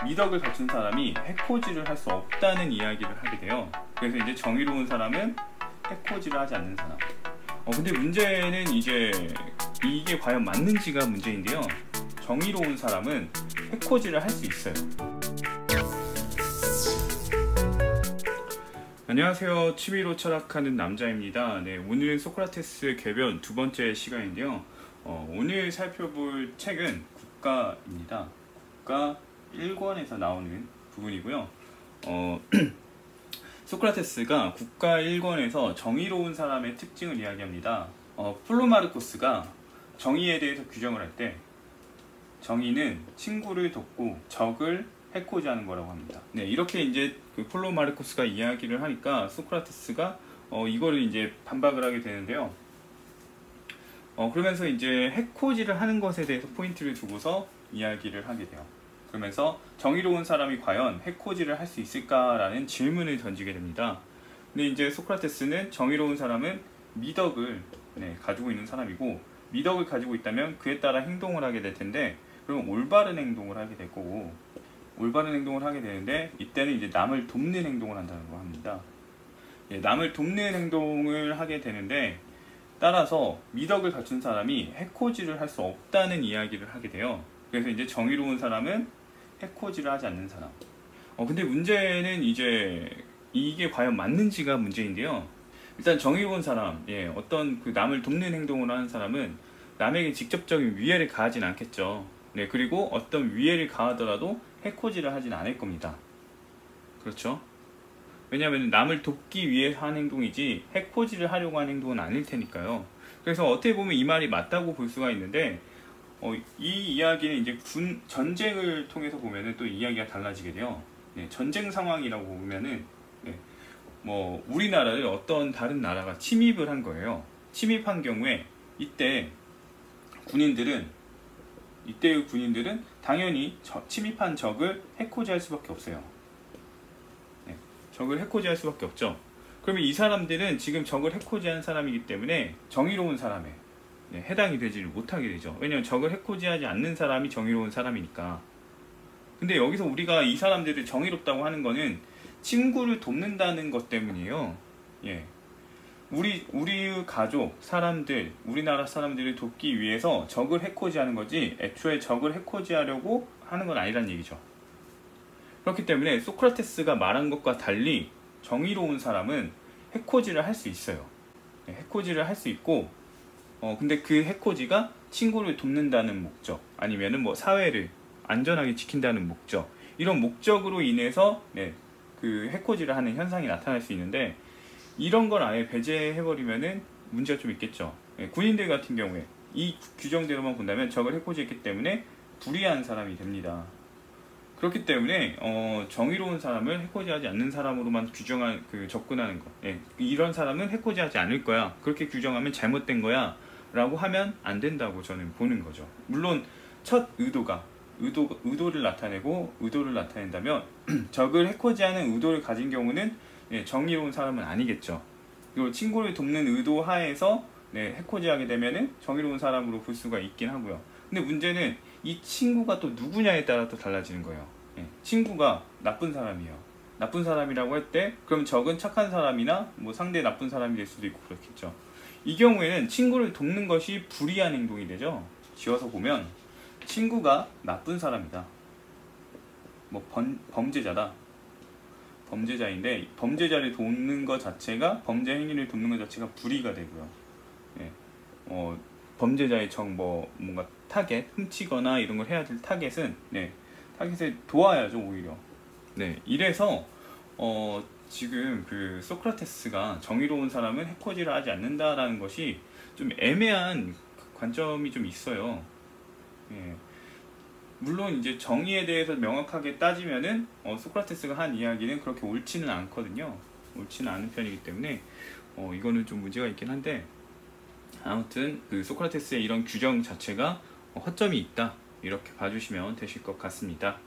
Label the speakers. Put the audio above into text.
Speaker 1: 미덕을 갖춘 사람이 해코지를 할 수 없다는 이야기를 하게 돼요. 그래서 이제 정의로운 사람은 해코지를 하지 않는 사람. 근데 문제는 이제 이게 과연 맞는지가 문제인데요. 정의로운 사람은 해코지를 할 수 있어요. 안녕하세요. 취미로 철학하는 남자입니다. 네, 오늘은 소크라테스 개변 두 번째 시간인데요. 오늘 살펴볼 책은 국가입니다. 국가 1권에서 나오는 부분이고요. 소크라테스가 국가 1권에서 정의로운 사람의 특징을 이야기합니다. 플로마르코스가 정의에 대해서 규정을 할 때 정의는 친구를 돕고 적을 해코지 하는 거라고 합니다. 네, 이렇게 이제 그 플로마르코스가 이야기를 하니까 소크라테스가 이거를 이제 반박을 하게 되는데요. 그러면서 이제 해코지를 하는 것에 대해서 포인트를 두고서 이야기를 하게 돼요. 그러면서 정의로운 사람이 과연 해코지를 할 수 있을까라는 질문을 던지게 됩니다. 근데 이제 소크라테스는 정의로운 사람은 미덕을 가지고 있는 사람이고, 미덕을 가지고 있다면 그에 따라 행동을 하게 될 텐데, 그럼 올바른 행동을 하게 될 거고, 올바른 행동을 하게 되는데, 이때는 이제 남을 돕는 행동을 한다는 거 합니다. 남을 돕는 행동을 하게 되는데, 따라서 미덕을 갖춘 사람이 해코지를 할 수 없다는 이야기를 하게 돼요. 그래서 이제 정의로운 사람은 해코지를 하지 않는 사람. 근데 문제는 이제 이게 과연 맞는지가 문제인데요. 일단 정의로운 사람, 어떤 그 남을 돕는 행동을 하는 사람은 남에게 직접적인 위해를 가하진 않겠죠. 네, 그리고 어떤 위해를 가하더라도 해코지를 하진 않을 겁니다. 그렇죠? 왜냐하면 남을 돕기 위해 하는 행동이지 해코지를 하려고 하는 행동은 아닐 테니까요. 그래서 어떻게 보면 이 말이 맞다고 볼 수가 있는데, 이 이야기는 이제 전쟁을 통해서 보면은 또 이야기가 달라지게 돼요. 전쟁 상황이라고 보면은, 뭐 우리나라를 어떤 다른 나라가 침입을 한 거예요. 침입한 경우에 이때의 군인들은 당연히 침입한 적을 해코지할 수밖에 없어요. 적을 해코지할 수밖에 없죠. 그러면 이 사람들은 지금 적을 해코지한 사람이기 때문에 정의로운 사람에 해당이 되지를 못하게 되죠. 왜냐하면 적을 해코지하지 않는 사람이 정의로운 사람이니까. 근데 여기서 우리가 이 사람들을 정의롭다고 하는 거는 친구를 돕는다는 것 때문이에요. 우리 가족, 사람들, 우리나라 사람들을 돕기 위해서 적을 해코지하는 거지, 애초에 적을 해코지하려고 하는 건 아니란 얘기죠. 그렇기 때문에 소크라테스가 말한 것과 달리 정의로운 사람은 해코지를 할 수 있어요. 해코지를 할 수 있고, 근데 그 해코지가 친구를 돕는다는 목적, 아니면은 뭐 사회를 안전하게 지킨다는 목적, 이런 목적으로 인해서 그 해코지를 하는 현상이 나타날 수 있는데, 이런 걸 아예 배제해버리면은 문제가 좀 있겠죠. 군인들 같은 경우에 이 규정대로만 본다면 적을 해코지했기 때문에 불의한 사람이 됩니다. 그렇기 때문에 정의로운 사람을 해코지하지 않는 사람으로만 접근하는 것, 이런 사람은 해코지하지 않을 거야, 그렇게 규정하면 잘못된 거야 라고 하면 안 된다고 저는 보는 거죠. 물론 첫 의도를 나타낸다면 적을 해코지하는 의도를 가진 경우는 정의로운 사람은 아니겠죠. 그리고 친구를 돕는 의도 하에서 해코지하게 되면은 정의로운 사람으로 볼 수가 있긴 하고요. 근데 문제는 이 친구가 또 누구냐에 따라 또 달라지는 거예요. 친구가 나쁜 사람이에요. 나쁜 사람이라고 할 때 그럼 적은 착한 사람이나 뭐 상대 나쁜 사람이 될 수도 있고 그렇겠죠. 이 경우에는 친구를 돕는 것이 불의한 행동이 되죠. 지어서 보면 친구가 나쁜 사람이다, 뭐 범죄자인데 범죄자를 돕는 것 자체가, 범죄 행위를 돕는 것 자체가 불의가 되고요. 범죄자의 뭔가 타겟, 훔치거나 이런 걸 해야 될 타겟은 타겟을 도와야죠, 오히려. 이래서 지금 그 소크라테스가 정의로운 사람은 해코지를 하지 않는다라는 것이 좀 애매한 관점이 좀 있어요. 물론 이제 정의에 대해서 명확하게 따지면은 소크라테스가 한 이야기는 그렇게 옳지는 않거든요. 옳지는 않은 편이기 때문에 이거는 좀 문제가 있긴 한데, 아무튼 그 소크라테스의 이런 규정 자체가 허점이 있다, 이렇게 봐주시면 되실 것 같습니다.